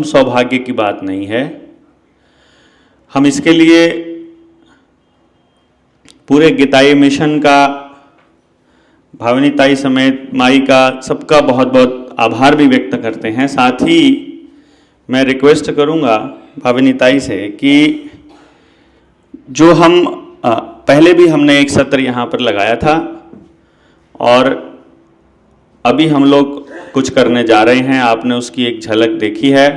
सौभाग्य की बात नहीं है। हम इसके लिए पूरे गीताई मिशन का, भाविनी ताई समेत माई का, सबका बहुत बहुत आभार भी व्यक्त करते हैं। साथ ही मैं रिक्वेस्ट करूंगा भाविनी ताई से कि जो हम पहले भी हमने एक सत्र यहाँ पर लगाया था और अभी हम लोग कुछ करने जा रहे हैं, आपने उसकी एक झलक देखी है।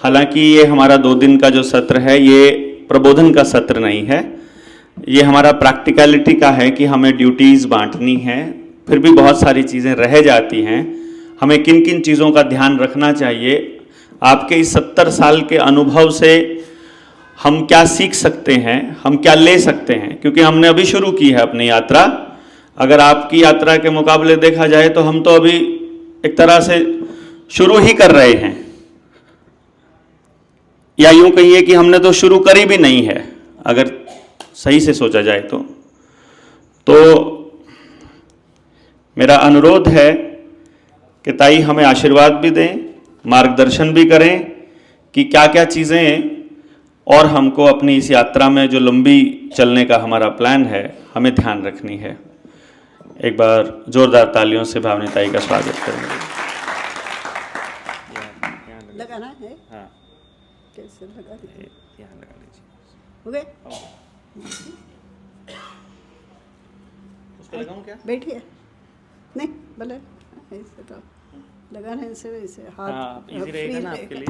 हालांकि ये हमारा 2 दिन का जो सत्र है ये प्रबोधन का सत्र नहीं है, ये हमारा प्रैक्टिकलिटी का है कि हमें ड्यूटीज़ बांटनी है, फिर भी बहुत सारी चीज़ें रह जाती हैं। हमें किन किन चीज़ों का ध्यान रखना चाहिए, आपके इस 70 साल के अनुभव से हम क्या सीख सकते हैं, हम क्या ले सकते हैं, क्योंकि हमने अभी शुरू की है अपनी यात्रा। अगर आपकी यात्रा के मुकाबले देखा जाए तो हम तो अभी एक तरह से शुरू ही कर रहे हैं, या यूं कहिए कि हमने तो शुरू करी भी नहीं है, अगर सही से सोचा जाए तो मेरा अनुरोध है कि ताई हमें आशीर्वाद भी दें, मार्गदर्शन भी करें कि क्या क्या चीज़ें और हमको अपनी इस यात्रा में जो लंबी चलने का हमारा प्लान है हमें ध्यान रखनी है। एक बार जोरदार तालियों से भाविनी ताई का स्वागत करेंगे। लगाना है? हाँ, कैसे लगा दीजिए? यहाँ लगा लीजिए। हो गए? उसको लगाऊं क्या? बैठिए। नहीं भले ऐसे तो लगाना है, ऐसे वैसे हाथ। हाँ, इजी रहेगा ना आपके लिए।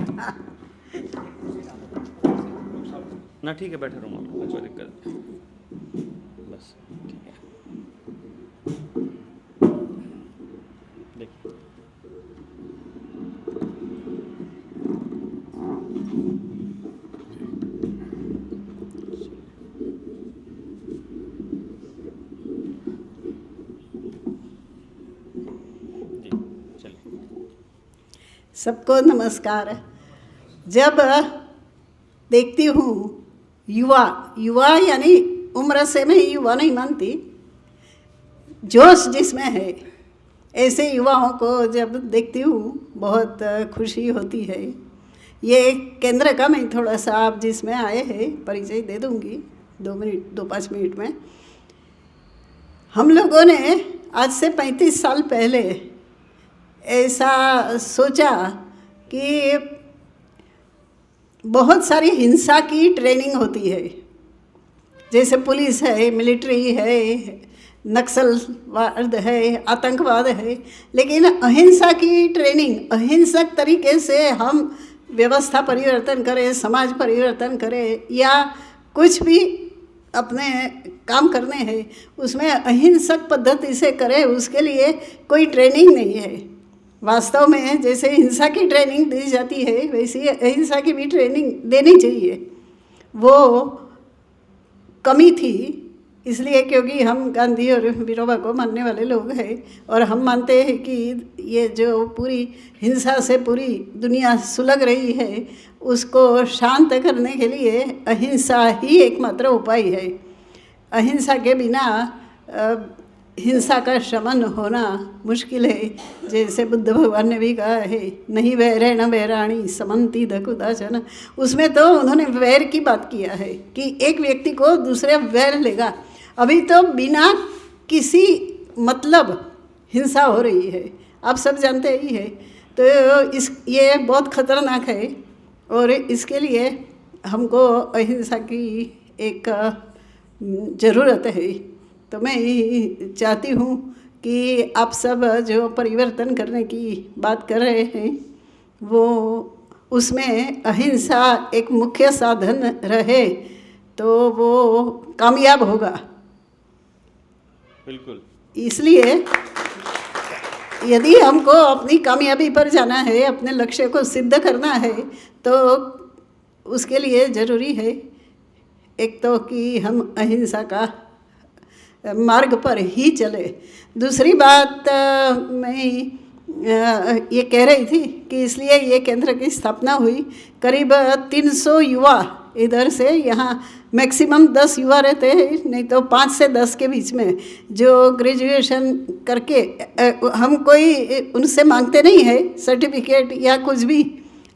ना ठीक है, बैठे रहूँगा, कोई दिक्कत नहीं, बस ठीक है। देखिए जी, चलिए। सबको नमस्कार। जब देखती हूँ युवा यानी उम्र से मैं युवा नहीं मानती, जोश जिसमें है, ऐसे युवाओं को जब देखती हूँ बहुत खुशी होती है। ये केंद्र का मैं थोड़ा सा आप जिसमें आए हैं परिचय दे दूँगी 2-5 मिनट में। हम लोगों ने आज से 35 साल पहले ऐसा सोचा कि बहुत सारी हिंसा की ट्रेनिंग होती है, जैसे पुलिस है, मिलिट्री है, नक्सलवाद है, आतंकवाद है, लेकिन अहिंसा की ट्रेनिंग, अहिंसक तरीके से हम व्यवस्था परिवर्तन करें, समाज परिवर्तन करें या कुछ भी अपने काम करने हैं उसमें अहिंसक पद्धति से करें, उसके लिए कोई ट्रेनिंग नहीं है। वास्तव में जैसे हिंसा की ट्रेनिंग दी जाती है वैसी अहिंसा की भी ट्रेनिंग देनी चाहिए। वो कमी थी इसलिए क्योंकि हम गांधी और विनोबा को मानने वाले लोग हैं और हम मानते हैं कि ये जो पूरी हिंसा से पूरी दुनिया सुलग रही है उसको शांत करने के लिए अहिंसा ही एकमात्र उपाय है। अहिंसा के बिना हिंसा का शमन होना मुश्किल है। जैसे बुद्ध भगवान ने भी कहा है, नहीं वैरेण वैराणी समन्ति दकुदाचन, उसमें तो उन्होंने वैर की बात किया है कि एक व्यक्ति को दूसरे वैर लेगा। अभी तो बिना किसी मतलब हिंसा हो रही है, आप सब जानते ही है। तो ये बहुत ख़तरनाक है और इसके लिए हमको अहिंसा की एक ज़रूरत है। तो मैं चाहती हूँ कि आप सब जो परिवर्तन करने की बात कर रहे हैं वो उसमें अहिंसा एक मुख्य साधन रहे तो वो कामयाब होगा। बिल्कुल। इसलिए यदि हमको अपनी कामयाबी पर जाना है, अपने लक्ष्य को सिद्ध करना है, तो उसके लिए ज़रूरी है एक तो कि हम अहिंसा का मार्ग पर ही चले। दूसरी बात मैं ये कह रही थी कि इसलिए ये केंद्र की स्थापना हुई। करीब 300 युवा इधर से, यहाँ मैक्सिमम 10 युवा रहते हैं, नहीं तो 5 से 10 के बीच में, जो ग्रेजुएशन करके हम कोई उनसे मांगते नहीं है सर्टिफिकेट या कुछ भी,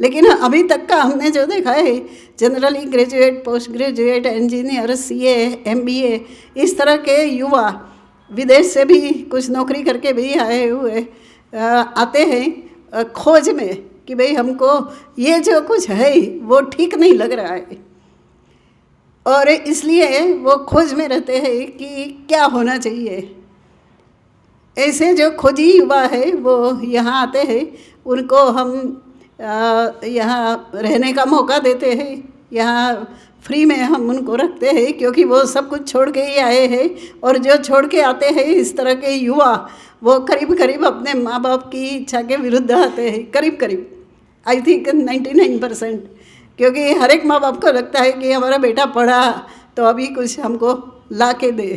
लेकिन अभी तक का हमने जो देखा है, generally graduate, post graduate, engineer, CA, MBA, इस तरह के युवा विदेश से भी कुछ नौकरी करके भी आए हुए आते हैं खोज में कि भाई हमको ये जो कुछ है वो ठीक नहीं लग रहा है, और इसलिए वो खोज में रहते हैं कि क्या होना चाहिए। ऐसे जो खोजी युवा है वो यहाँ आते हैं, उनको हम यहाँ रहने का मौका देते हैं, यहाँ फ्री में हम उनको रखते हैं, क्योंकि वो सब कुछ छोड़ के ही आए हैं। और जो छोड़ के आते हैं इस तरह के युवा, वो करीब करीब अपने माँ बाप की इच्छा के विरुद्ध आते हैं, करीब करीब आई थिंक 99%, क्योंकि हर एक माँ बाप को लगता है कि हमारा बेटा पढ़ा तो अभी कुछ हमको ला के दे।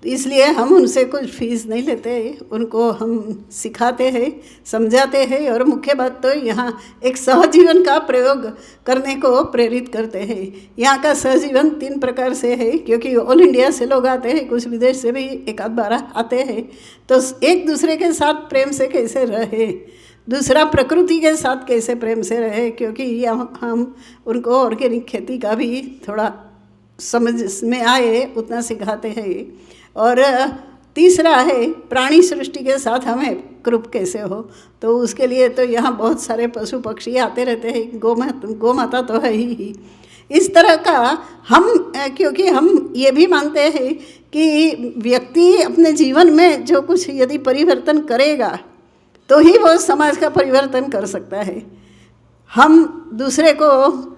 तो इसलिए हम उनसे कुछ फीस नहीं लेते, उनको हम सिखाते हैं, समझाते हैं, और मुख्य बात तो यहाँ एक सहजीवन का प्रयोग करने को प्रेरित करते हैं। यहाँ का सहजीवन 3 प्रकार से है, क्योंकि ऑल इंडिया से लोग आते हैं, कुछ विदेश से भी एक आध बार आते हैं। तो एक दूसरे के साथ प्रेम से कैसे रहे, दूसरा प्रकृति के साथ कैसे प्रेम से रहे, क्योंकि हम उनको ऑर्गेनिक खेती का भी थोड़ा समझ में आए उतना सिखाते हैं। और तीसरा है प्राणी सृष्टि के साथ हमें कृप कैसे हो, तो उसके लिए तो यहाँ बहुत सारे पशु पक्षी आते रहते हैं, गौ माता तो है ही। इस तरह का हम, क्योंकि हम ये भी मानते हैं कि व्यक्ति अपने जीवन में जो कुछ यदि परिवर्तन करेगा तो ही वो समाज का परिवर्तन कर सकता है। हम दूसरे को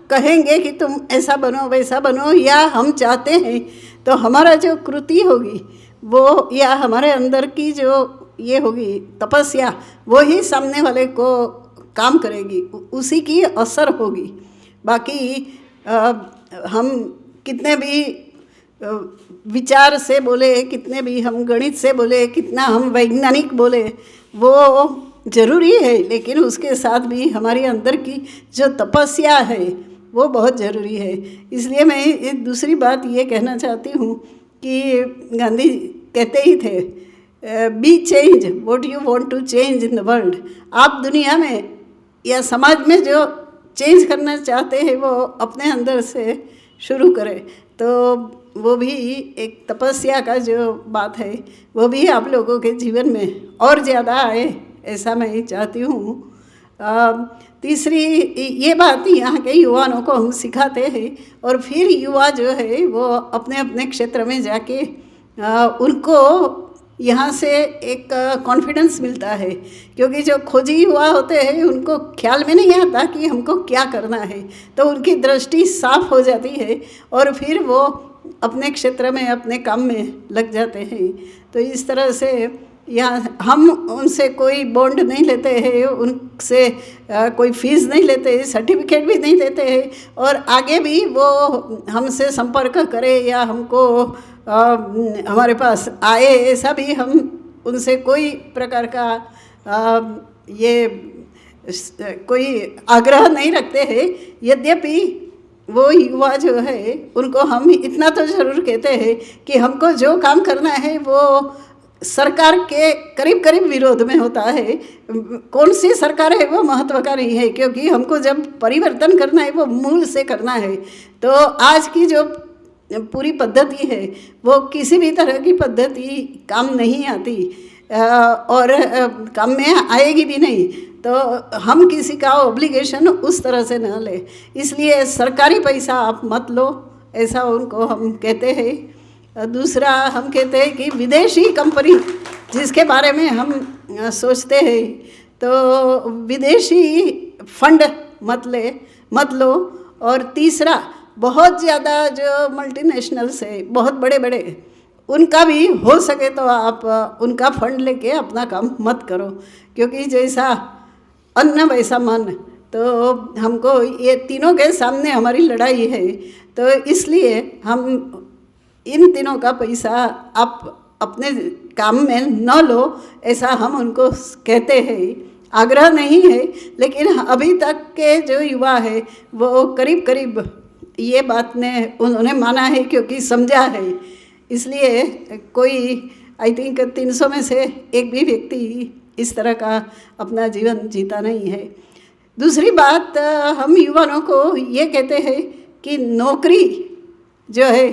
कहेंगे कि तुम ऐसा बनो वैसा बनो, या हम चाहते हैं तो हमारा जो कृति होगी वो, या हमारे अंदर की जो ये होगी तपस्या, वो ही सामने वाले को काम करेगी, उसी की असर होगी। बाकी हम कितने भी विचार से बोले, कितने भी हम गणित से बोले, कितना हम वैज्ञानिक बोले, वो ज़रूरी है, लेकिन उसके साथ भी हमारी अंदर की जो तपस्या है वो बहुत ज़रूरी है। इसलिए मैं एक दूसरी बात ये कहना चाहती हूँ कि गांधी कहते ही थे, be change what you want to change in the world. आप दुनिया में या समाज में जो चेंज करना चाहते हैं वो अपने अंदर से शुरू करें। तो वो भी एक तपस्या का जो बात है वो भी आप लोगों के जीवन में और ज़्यादा आए, ऐसा मैं चाहती हूँ। तीसरी ये बात यहाँ के युवाओं को हम सिखाते हैं, और फिर युवा जो है वो अपने अपने क्षेत्र में जाके उनको यहाँ से एक कॉन्फिडेंस मिलता है, क्योंकि जो खोजी युवा होते हैं उनको ख्याल में नहीं आता कि हमको क्या करना है, तो उनकी दृष्टि साफ हो जाती है और फिर वो अपने क्षेत्र में अपने काम में लग जाते हैं। तो इस तरह से यहाँ हम उनसे कोई बॉन्ड नहीं लेते हैं, उनसे कोई फीस नहीं लेते, सर्टिफिकेट भी नहीं देते हैं, और आगे भी वो हमसे संपर्क करे या हमको हमारे पास आए, ऐसा भी हम उनसे कोई प्रकार का ये कोई आग्रह नहीं रखते हैं। यद्यपि वो युवा जो है उनको हम इतना तो ज़रूर कहते हैं कि हमको जो काम करना है वो सरकार के करीब करीब विरोध में होता है। कौन सी सरकार है वो महत्व का नहीं है, क्योंकि हमको जब परिवर्तन करना है वो मूल से करना है। तो आज की जो पूरी पद्धति है वो किसी भी तरह की पद्धति काम नहीं आती और काम में आएगी भी नहीं। तो हम किसी का ऑब्लिगेशन उस तरह से न ले, इसलिए सरकारी पैसा आप मत लो, ऐसा उनको हम कहते हैं। दूसरा हम कहते हैं कि विदेशी कंपनी जिसके बारे में हम सोचते हैं तो विदेशी फंड मत लो। और तीसरा बहुत ज़्यादा जो मल्टीनेशनल्स है बहुत बड़े बड़े, उनका भी हो सके तो आप उनका फंड लेके अपना काम मत करो, क्योंकि जैसा अन्न वैसा मन। तो हमको ये तीनों के सामने हमारी लड़ाई है, तो इसलिए हम इन तीनों का पैसा आप अपने काम में न लो, ऐसा हम उनको कहते हैं। आग्रह नहीं है, लेकिन अभी तक के जो युवा है वो करीब करीब ये बात ने उन्होंने माना है, क्योंकि समझा है। इसलिए कोई आई थिंक 300 में से एक भी व्यक्ति इस तरह का अपना जीवन जीता नहीं है। दूसरी बात हम युवाओं को ये कहते हैं कि नौकरी जो है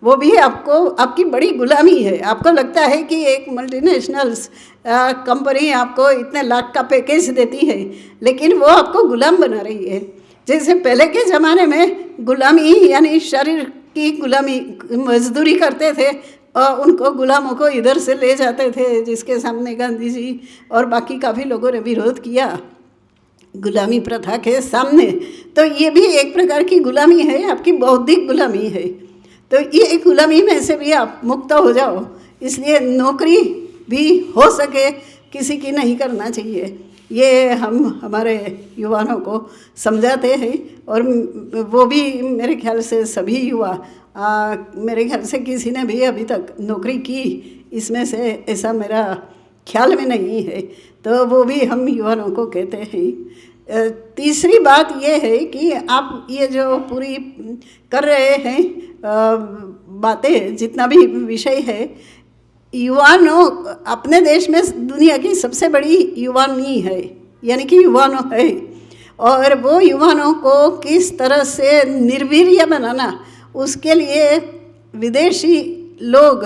वो भी आपको आपकी बड़ी गुलामी है। आपको लगता है कि एक मल्टीनेशनल्स कंपनी आपको इतने लाख का पैकेज देती है, लेकिन वो आपको गुलाम बना रही है। जैसे पहले के ज़माने में गुलामी यानी शरीर की गुलामी, मजदूरी करते थे और उनको गुलामों को इधर से ले जाते थे, जिसके सामने गांधी जी और बाकी काफ़ी लोगों ने विरोध किया गुलामी प्रथा के सामने। तो ये भी एक प्रकार की गुलामी है, आपकी बौद्धिक गुलामी है। तो ये गुलामी में से भी आप मुक्त हो जाओ, इसलिए नौकरी भी हो सके किसी की नहीं करना चाहिए। ये हम हमारे युवाओं को समझाते हैं और वो भी मेरे ख्याल से सभी युवा, मेरे ख्याल से किसी ने भी अभी तक नौकरी की इसमें से ऐसा मेरा ख्याल में नहीं है, तो वो भी हम युवाओं को कहते हैं। तीसरी बात ये है कि आप ये जो पूरी कर रहे हैं बातें, जितना भी विषय है, युवानों अपने देश में दुनिया की सबसे बड़ी युवानी है, यानी कि युवानों है, और वो युवानों को किस तरह से निर्वीर्य बनाना, उसके लिए विदेशी लोग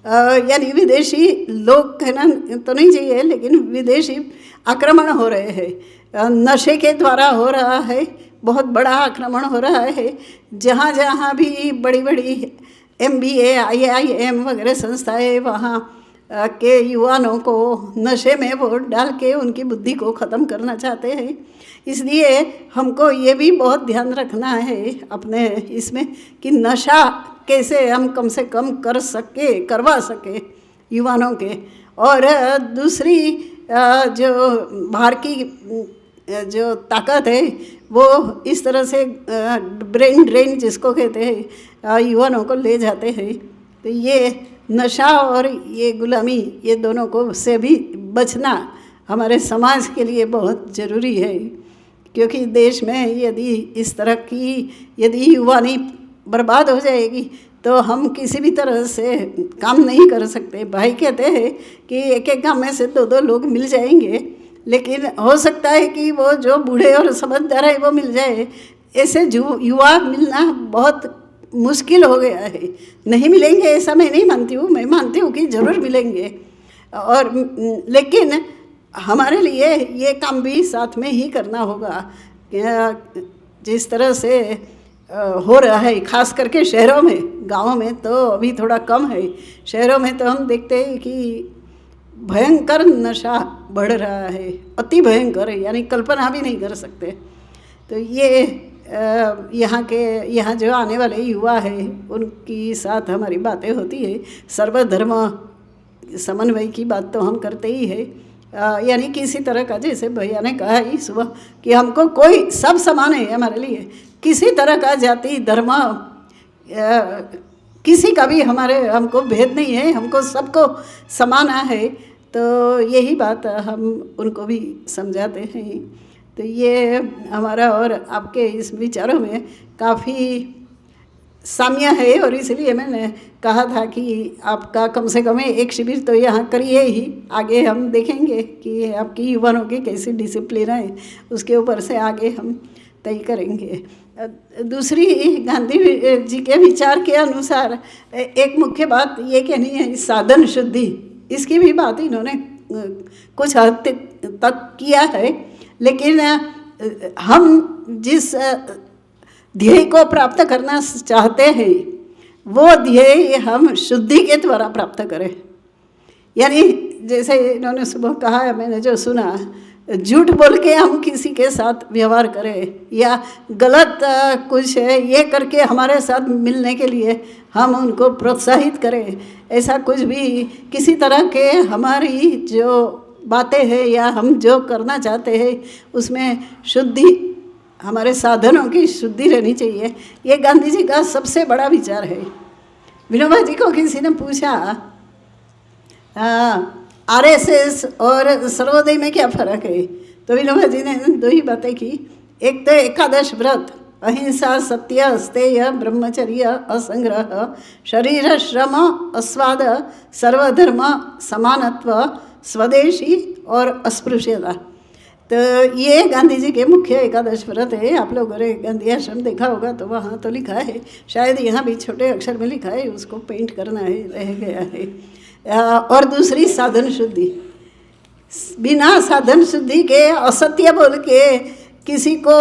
यानी विदेशी लोग कहना तो नहीं चाहिए, लेकिन विदेशी आक्रमण हो रहे हैं, नशे के द्वारा हो रहा है, बहुत बड़ा आक्रमण हो रहा है। जहाँ जहाँ भी बड़ी बड़ी MBA IIM वगैरह संस्थाएं, वहाँ के युवाओं को नशे में वो डाल के उनकी बुद्धि को ख़त्म करना चाहते हैं। इसलिए हमको ये भी बहुत ध्यान रखना है अपने इसमें कि नशा कैसे हम कम से कम करवा सके युवाओं के। और दूसरी जो बाहर की जो ताकत है वो इस तरह से ब्रेन ड्रेन जिसको कहते हैं युवाओं को ले जाते हैं। तो ये नशा और ये गुलामी, ये दोनों को से भी बचना हमारे समाज के लिए बहुत ज़रूरी है, क्योंकि देश में यदि इस तरह की यदि युवानी बर्बाद हो जाएगी तो हम किसी भी तरह से काम नहीं कर सकते। भाई कहते हैं कि एक एक गाँव में से 2-2 लोग मिल जाएंगे, लेकिन हो सकता है कि वो जो बूढ़े और समझदार है वो मिल जाए, ऐसे युवा मिलना बहुत मुश्किल हो गया है। नहीं मिलेंगे ऐसा मैं नहीं मानती हूँ, मैं मानती हूँ कि ज़रूर मिलेंगे, और लेकिन हमारे लिए ये काम भी साथ में ही करना होगा। जिस तरह से हो रहा है खास करके शहरों में, गाँवों में तो अभी थोड़ा कम है। शहरों में तो हम देखते हैं कि भयंकर नशा बढ़ रहा है, अति भयंकर है, यानी कल्पना भी नहीं कर सकते। तो ये यहाँ जो आने वाले युवा है उनकी साथ हमारी बातें होती है। सर्वधर्म समन्वय की बात तो हम करते ही है, यानी किसी तरह का, जैसे भैया ने कहा ही सुबह कि हमको कोई सब समान है हमारे लिए, किसी तरह का जाति धर्म किसी का भी हमको भेद नहीं है, हमको सबको समाना है। तो यही बात हम उनको भी समझाते हैं। तो ये हमारा और आपके इस विचारों में काफ़ी साम्य है, और इसलिए मैंने कहा था कि आपका कम से कम एक शिविर तो यहाँ करिए ही। आगे हम देखेंगे कि आपकी युवाओं की कैसी डिसिप्लिन है, उसके ऊपर से आगे हम तय करेंगे। दूसरी, गांधी जी के विचार के अनुसार एक मुख्य बात ये कहनी है, साधन शुद्धि, इसकी भी बात इन्होंने कुछ हद तक किया है। लेकिन हम जिस ध्येय को प्राप्त करना चाहते हैं वो ध्येय हम शुद्धि के द्वारा प्राप्त करें। यानी जैसे इन्होंने सुबह कहा, मैंने जो सुना, झूठ बोल के हम किसी के साथ व्यवहार करें या गलत कुछ है ये करके हमारे साथ मिलने के लिए हम उनको प्रोत्साहित करें, ऐसा कुछ भी किसी तरह के हमारी जो बातें हैं या हम जो करना चाहते हैं उसमें शुद्धि, हमारे साधनों की शुद्धि रहनी चाहिए। ये गांधी जी का सबसे बड़ा विचार है। विनोबा जी को किसी ने पूछा RSS और सर्वोदय में क्या फ़र्क है, तो विनोबा जी ने 2 ही बातें की। एक तो एकादश व्रत, अहिंसा, सत्य, अस्तेय, ब्रह्मचर्य, असंग्रह, शरीर श्रम, अस्वाद, सर्वधर्म समानत्व, स्वदेशी और अस्पृश्यता। तो ये गांधी जी के मुख्य एकादश व्रत है। आप लोगों ने गांधी आश्रम देखा होगा तो वहाँ तो लिखा है, शायद यहाँ भी छोटे अक्षर में लिखा है, उसको पेंट करना है, रह गया है। और दूसरी साधन शुद्धि। बिना साधन शुद्धि के असत्य बोल के किसी को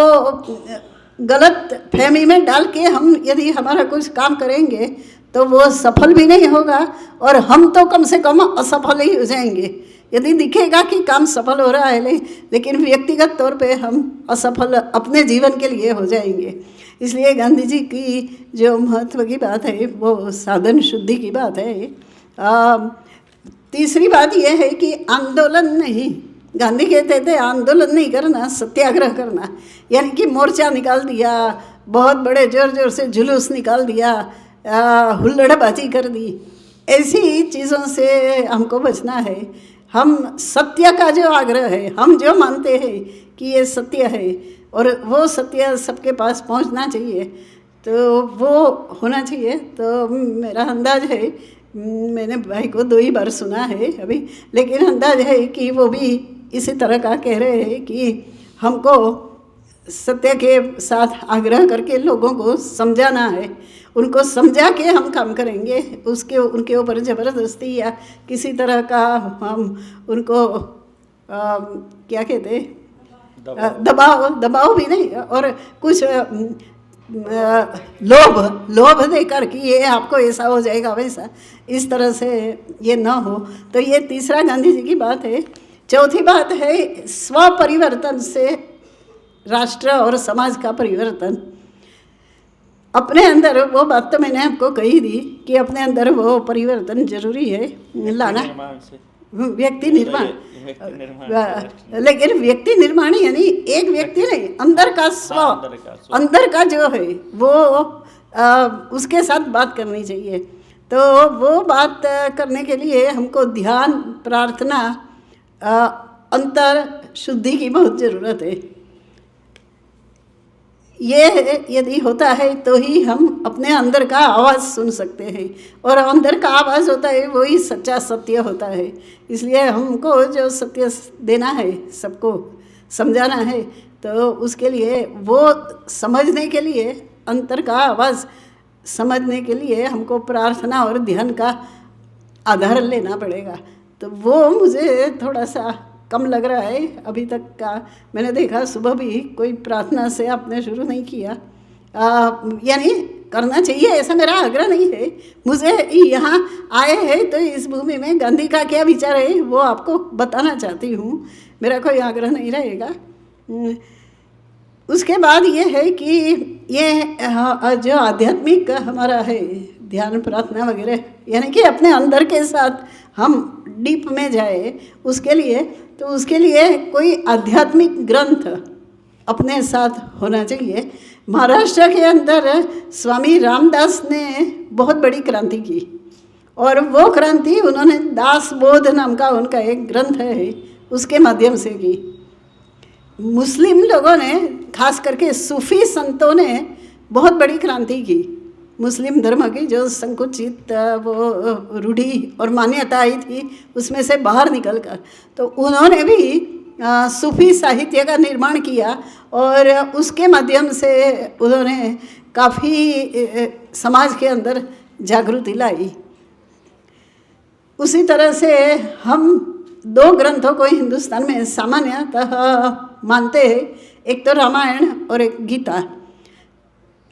गलत फहमी में डाल के हम यदि हमारा कुछ काम करेंगे तो वो सफल भी नहीं होगा और हम तो कम से कम असफल ही हो जाएंगे। यदि दिखेगा कि काम सफल हो रहा है लेकिन व्यक्तिगत तौर पे हम असफल अपने जीवन के लिए हो जाएंगे। इसलिए गांधी जी की जो महत्व की बात है वो साधन शुद्धि की बात है। तीसरी बात यह है कि आंदोलन नहीं, गांधी कहते थे आंदोलन नहीं करना, सत्याग्रह करना। यानी कि मोर्चा निकाल दिया, बहुत बड़े जोर जोर से जुलूस निकाल दिया, हुल्लड़बाजी कर दी, ऐसी चीज़ों से हमको बचना है। हम सत्य का जो आग्रह है, हम जो मानते हैं कि ये सत्य है और वो सत्य सबके पास पहुंचना चाहिए, तो वो होना चाहिए। तो मेरा अंदाज है, मैंने भाई को 2 ही बार सुना है अभी, लेकिन अंदाज है कि वो भी इसी तरह का कह रहे हैं कि हमको सत्य के साथ आग्रह करके लोगों को समझाना है, उनको समझा के हम काम करेंगे। उनके ऊपर ज़बरदस्ती या किसी तरह का हम उनको क्या कहते हैं, दबाव भी नहीं, और कुछ लोभ देकर कि ये आपको ऐसा हो जाएगा वैसा, इस तरह से ये ना हो। तो ये तीसरा गांधी जी की बात है। चौथी बात है स्व परिवर्तन से राष्ट्र और समाज का परिवर्तन। अपने अंदर, वो बात तो मैंने आपको कही थी कि अपने अंदर वो परिवर्तन जरूरी है लाना, व्यक्ति निर्माण। लेकिन व्यक्ति निर्माण यानी एक व्यक्ति नहीं, अंदर का स्व, अंदर का जो है वो उसके साथ बात करनी चाहिए। तो वो बात करने के लिए हमको ध्यान, प्रार्थना, अंतर शुद्धि की बहुत ज़रूरत है। ये यदि होता है तो ही हम अपने अंदर का आवाज़ सुन सकते हैं, और अंदर का आवाज़ होता है वही सच्चा सत्य होता है। इसलिए हमको जो सत्य देना है, सबको समझाना है, तो उसके लिए वो समझने के लिए, अंतर का आवाज़ समझने के लिए हमको प्रार्थना और ध्यान का आधार लेना पड़ेगा। तो वो मुझे थोड़ा सा कम लग रहा है अभी तक का। मैंने देखा सुबह भी कोई प्रार्थना से आपने शुरू नहीं किया, यानी करना चाहिए, ऐसा मेरा आग्रह नहीं है। मुझे यहाँ आए हैं तो इस भूमि में गांधी का क्या विचार है वो आपको बताना चाहती हूँ, मेरा कोई आग्रह नहीं रहेगा। उसके बाद ये है कि ये जो आध्यात्मिक हमारा है ध्यान, प्रार्थना वगैरह, यानी कि अपने अंदर के साथ हम डीप में जाए, उसके लिए कोई आध्यात्मिक ग्रंथ अपने साथ होना चाहिए। महाराष्ट्र के अंदर स्वामी रामदास ने बहुत बड़ी क्रांति की, और वो क्रांति उन्होंने दास बोध नाम का उनका एक ग्रंथ है उसके माध्यम से की। मुस्लिम लोगों ने, खास करके सूफी संतों ने बहुत बड़ी क्रांति की मुस्लिम धर्म की, जो संकुचित वो रूढ़ी और मान्यता आई थी उसमें से बाहर निकलकर। तो उन्होंने भी सूफी साहित्य का निर्माण किया और उसके माध्यम से उन्होंने काफ़ी समाज के अंदर जागृति लाई। उसी तरह से हम 2 ग्रंथों को हिंदुस्तान में सामान्यतः मानते हैं, एक तो रामायण और एक गीता।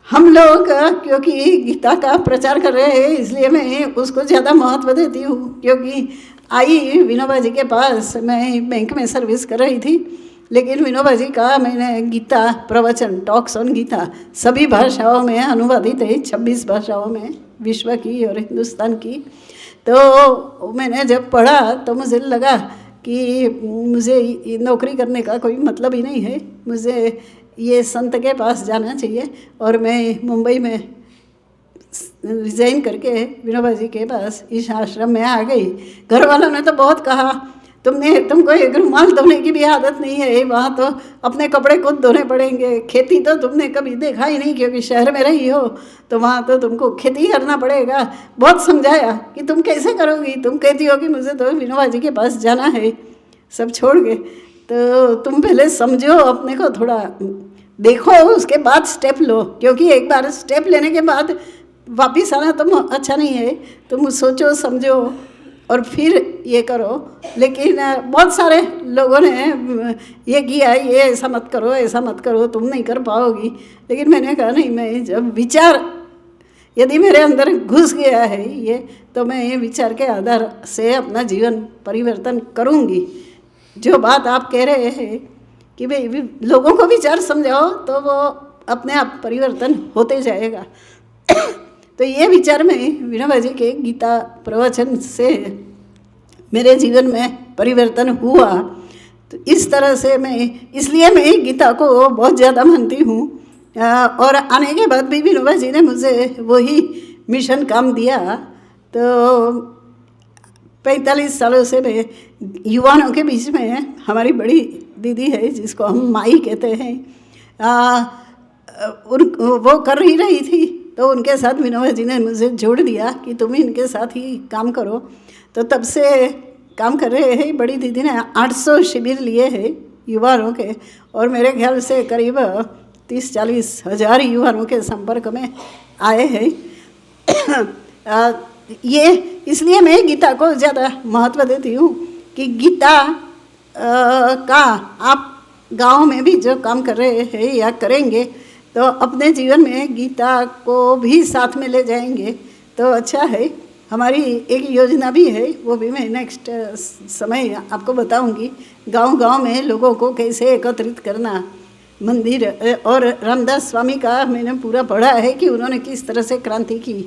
हम लोग क्योंकि गीता का प्रचार कर रहे हैं इसलिए मैं उसको ज़्यादा महत्व देती हूँ, क्योंकि आई विनोबा जी के पास, मैं बैंक में सर्विस कर रही थी, लेकिन विनोबा जी का मैंने गीता प्रवचन, टॉक्स ऑन गीता सभी भाषाओं में अनुवादित है, 26 भाषाओं में, विश्व की और हिंदुस्तान की। तो मैंने जब पढ़ा तो मुझे लगा कि मुझे नौकरी करने का कोई मतलब ही नहीं है, मुझे ये संत के पास जाना चाहिए। और मैं मुंबई में रिज़ाइन करके विनोबा जी के पास इस आश्रम में आ गई। घर वालों ने तो बहुत कहा, तुमको एक रुमाल धोने की भी आदत नहीं है, वहाँ तो अपने कपड़े खुद धोने पड़ेंगे, खेती तो तुमने कभी देखा ही नहीं क्योंकि शहर में रही हो, तो वहाँ तो तुमको खेती करना पड़ेगा। बहुत समझाया कि तुम कैसे करोगी, तुम कहती हो कि मुझे तो विनोबा जी के पास जाना है, सब छोड़ के। तो तुम पहले समझो, अपने को थोड़ा देखो, उसके बाद स्टेप लो, क्योंकि एक बार स्टेप लेने के बाद वापिस आना तुम अच्छा नहीं है। तुम सोचो समझो और फिर ये करो। लेकिन बहुत सारे लोगों ने ये किया, ये ऐसा मत करो, ऐसा मत करो, तुम नहीं कर पाओगी। लेकिन मैंने कहा नहीं, मैं जब विचार यदि मेरे अंदर घुस गया है ये, तो मैं ये विचार के आधार से अपना जीवन परिवर्तन करूँगी। जो बात आप कह रहे हैं कि भाई लोगों को विचार समझाओ तो वो अपने आप परिवर्तन होते जाएगा। तो ये विचार में विनोबा जी के गीता प्रवचन से मेरे जीवन में परिवर्तन हुआ। तो इस तरह से इसलिए मैं गीता को बहुत ज़्यादा मानती हूँ। और आने के बाद भी विनोबा जी ने मुझे वही मिशन काम दिया। तो 45 सालों से मैं युवाओं के बीच में, हमारी बड़ी दीदी है जिसको हम माई कहते हैं, वो कर ही रही थी, तो उनके साथ विनोबा जी ने मुझे जोड़ दिया कि तुम इनके साथ ही काम करो। तो तब से काम कर रहे हैं। बड़ी दीदी ने 800 शिविर लिए हैं युवाओं के, और मेरे ख्याल से करीब 30-40 हज़ार युवाओं के संपर्क में आए हैं। ये इसलिए मैं गीता को ज़्यादा महत्व देती हूँ कि गीता का आप गांव में भी जो काम कर रहे हैं या करेंगे, तो अपने जीवन में गीता को भी साथ में ले जाएंगे तो अच्छा है। हमारी एक योजना भी है, वो भी मैं नेक्स्ट समय आपको बताऊंगी। गांव-गांव में लोगों को कैसे एकत्रित करना, मंदिर। और रामदास स्वामी का मैंने पूरा पढ़ा है कि उन्होंने किस तरह से क्रांति की,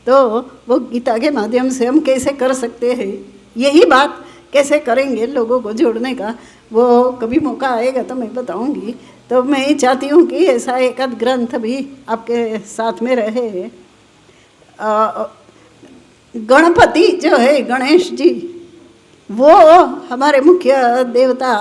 तो वो गीता के माध्यम से हम कैसे कर सकते हैं, यही बात कैसे करेंगे लोगों को जोड़ने का, वो कभी मौका आएगा तो मैं बताऊंगी। तो मैं चाहती हूँ कि ऐसा एक आध ग्रंथ भी आपके साथ में रहे। गणपति जो है, गणेश जी, वो हमारे मुख्य देवता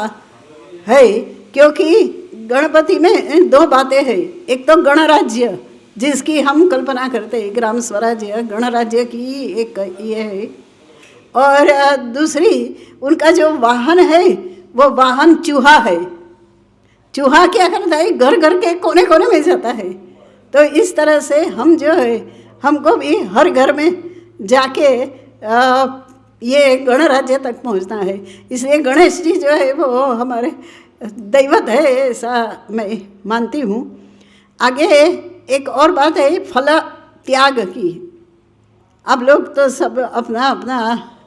है, क्योंकि गणपति में 2 बातें हैं। एक तो गणराज्य जिसकी हम कल्पना करते हैं, ग्राम स्वराज्य गणराज्य की एक ये है, और दूसरी उनका जो वाहन है वो वाहन चूहा है। चूहा क्या करता है, घर घर के कोने कोने में जाता है। तो इस तरह से हम जो है, हमको भी हर घर में जाके ये गणराज्य तक पहुंचना है। इसलिए गणेश जी जो है वो हमारे दैवत है, ऐसा मैं मानती हूँ। आगे एक और बात है फल त्याग की। अब लोग तो सब अपना अपना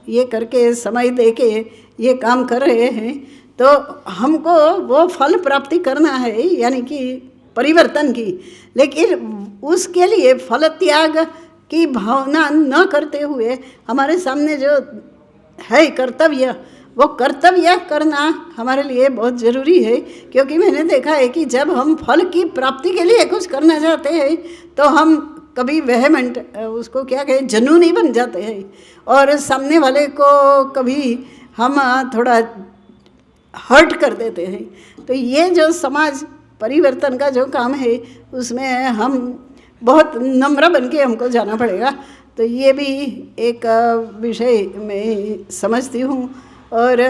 ये करके समय दे के ये काम कर रहे हैं, तो हमको वो फल प्राप्ति करना है, यानी कि परिवर्तन की। लेकिन उसके लिए फल त्याग की भावना न करते हुए हमारे सामने जो है कर्तव्य, वो कर्तव्य करना हमारे लिए बहुत ज़रूरी है। क्योंकि मैंने देखा है कि जब हम फल की प्राप्ति के लिए कुछ करना चाहते हैं तो हम कभी वेहेमेंट, उसको क्या कहें, जुनूनी बन जाते हैं, और सामने वाले को कभी हम थोड़ा हर्ट कर देते हैं। तो ये जो समाज परिवर्तन का जो काम है, उसमें हम बहुत नम्र बन के हमको जाना पड़ेगा। तो ये भी एक विषय मैं समझती हूँ। और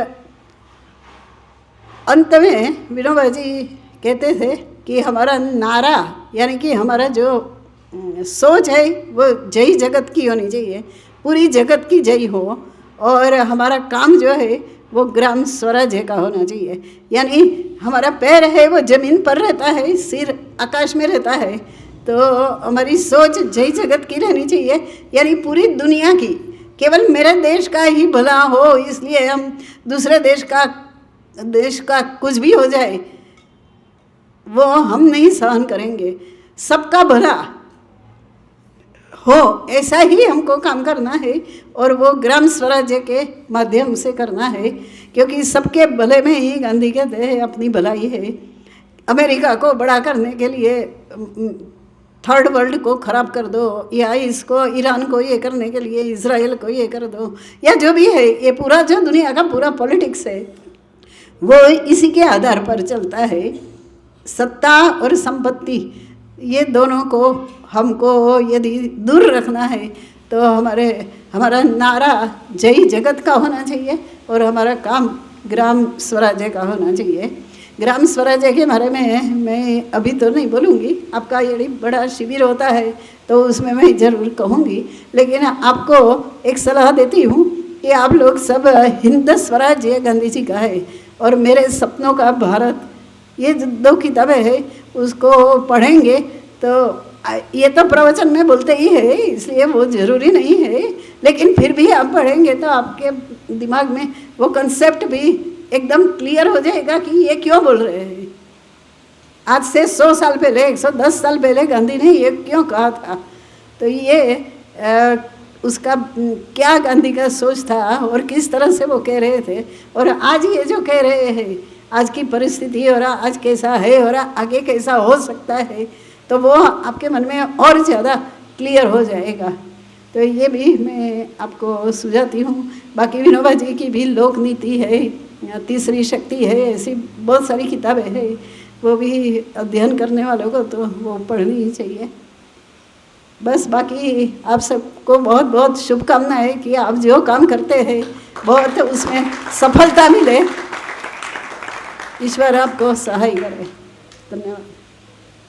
अंत में विनोबा जी कहते थे कि हमारा नारा, यानी कि हमारा जो सोच है वो जय जगत की होनी चाहिए, पूरी जगत की जय हो। और हमारा काम जो है वो ग्राम स्वराज्य का होना चाहिए, यानी हमारा पैर है वो ज़मीन पर रहता है, सिर आकाश में रहता है। तो हमारी सोच जय जगत की रहनी चाहिए, यानी पूरी दुनिया की। केवल मेरे देश का ही भला हो इसलिए हम दूसरे देश का कुछ भी हो जाए वो हम नहीं सहन करेंगे। सबका भला हो ऐसा ही हमको काम करना है, और वो ग्राम स्वराज्य के माध्यम से करना है। क्योंकि सबके भले में ही गांधी कहते हैं अपनी भलाई है। अमेरिका को बड़ा करने के लिए थर्ड वर्ल्ड को ख़राब कर दो, या इसको ईरान को ये करने के लिए इज़राइल को ये कर दो, या जो भी है, ये पूरा जो दुनिया का पूरा पॉलिटिक्स है वो इसी के आधार पर चलता है। सत्ता और संपत्ति, ये दोनों को हमको यदि दूर रखना है तो हमारा नारा जय जगत का होना चाहिए, और हमारा काम ग्राम स्वराज्य का होना चाहिए। ग्राम स्वराज्य के बारे में मैं अभी तो नहीं बोलूँगी, आपका यदि बड़ा शिविर होता है तो उसमें मैं ज़रूर कहूँगी, लेकिन आपको एक सलाह देती हूँ कि आप लोग सब हिंद स्वराज्य गांधी जी का है और मेरे सपनों का भारत, ये जो 2 किताबें हैं उसको पढ़ेंगे तो ये तो प्रवचन में बोलते ही है, इसलिए वो ज़रूरी नहीं है, लेकिन फिर भी आप पढ़ेंगे तो आपके दिमाग में वो कंसेप्ट भी एकदम क्लियर हो जाएगा कि ये क्यों बोल रहे हैं। आज से 100 साल पहले, 110 साल पहले गांधी ने ये क्यों कहा था, तो ये उसका क्या गांधी का सोच था और किस तरह से वो कह रहे थे, और आज ये जो कह रहे हैं, आज की परिस्थिति और आज कैसा है और आगे कैसा हो सकता है, तो वो आपके मन में और ज़्यादा क्लियर हो जाएगा। तो ये भी मैं आपको सुझाती हूँ। बाकी विनोबा जी की भी लोक नीति है, तीसरी शक्ति है, ऐसी बहुत सारी किताबें हैं, वो भी अध्ययन करने वालों को तो वो पढ़नी ही चाहिए। बस बाकी आप सबको बहुत बहुत शुभकामनाएं कि आप जो काम करते हैं बहुत उसमें सफलता मिले, ईश्वर आपको सहाय करे। धन्यवाद।